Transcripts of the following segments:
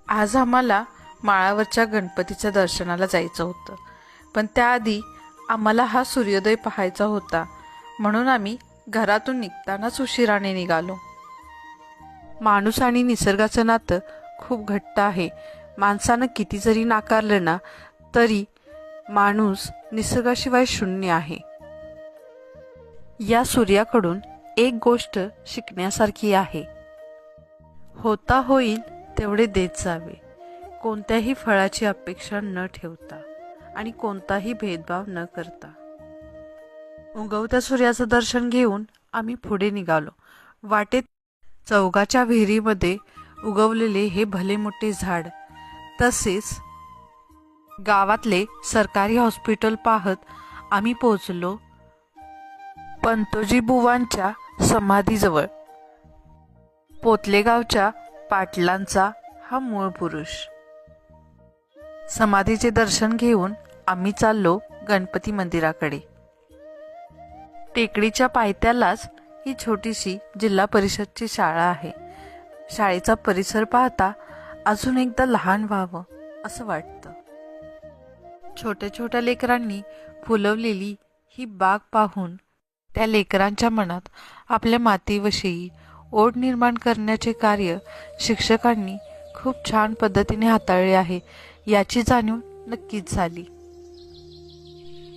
आज आम्हाला माळावरच्या गणपतीच्या दर्शनाला जायचं होतं, पण त्याआधी आम्हाला हा सूर्योदय पाहायचा होता, म्हणून आम्ही घरातून निघतानाच उशिराने निघालो. माणूस आणि निसर्गाचं नातं खूप घट्ट आहे. माणसानं किती जरी नाकारलं ना तरी माणूस निसर्गाशिवाय शून्य आहे. या सूर्याकडून एक गोष्ट शिकण्यासारखी आहे. होता होईल तेवढे देत जावे, कोणत्याही फळाची अपेक्षा न ठेवता आणि कोणताही भेदभाव न करता. उगवत्या सूर्याचं दर्शन घेऊन आम्ही पुढे निघालो. वाटेत चौगाच्या विहिरीमध्ये उगवलेले हे भले मोठे झाड, तसेच गावातले सरकारी हॉस्पिटल पाहत आम्ही पोहोचलो पंतोजी बुवांच्या समाधीजवळ. पोतलेगावच्या पाटलांचा हा मूळ पुरुष. समाधीचे दर्शन घेऊन आम्ही चाललो गणपती मंदिराकडे. टेकडीच्या पायथ्यालाच ही छोटीशी जिल्हा परिषदची शाळा आहे. शाळेचा परिसर पाहता अजून एकदा लहान व्हावं असं वाटतं. छोट्या छोट्या लेकरांनी फुलवलेली ही बाग पाहून त्या लेकरांच्या मनात आपल्या मातीविषयी ओढ निर्माण करण्याचे कार्य शिक्षकांनी खूप छान पद्धतीने हाताळले आहे याची जाणीव नक्कीच झाली.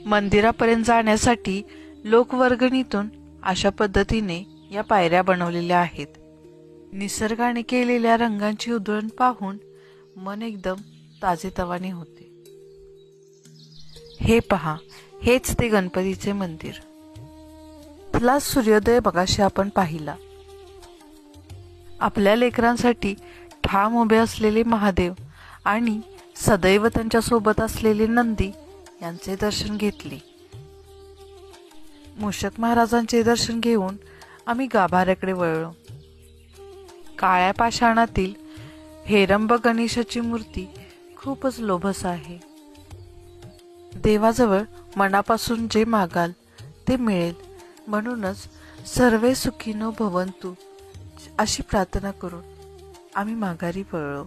मंदिरापर्यंत जाण्यासाठी लोकवर्गणीतून अशा पद्धतीने या पायऱ्या बनवलेल्या आहेत. निसर्गाने केलेल्या रंगांची उधळण पाहून मन एकदम ताजेतवाने होते. हे पहा, हेच ते गणपतीचे मंदिर. इथला सूर्योदय बघाशी आपण पाहिला. आपल्या लेकरांसाठी ठाम उभे असलेले महादेव आणि सदैव त्यांच्या सोबत असलेले नंदी यांचे दर्शन घेतले. मूषक महाराजांचे दर्शन घेऊन आम्ही गाभाऱ्याकडे वळलो. काळ्या पाषाणातील हेरंब गणेशाची मूर्ती खूपच लोभस आहे. देवाजवळ मनापासून जे मागाल ते मिळेल, म्हणूनच सर्वे सुखीनो भवंतु अशी प्रार्थना करून आम्ही माघारी पळलो.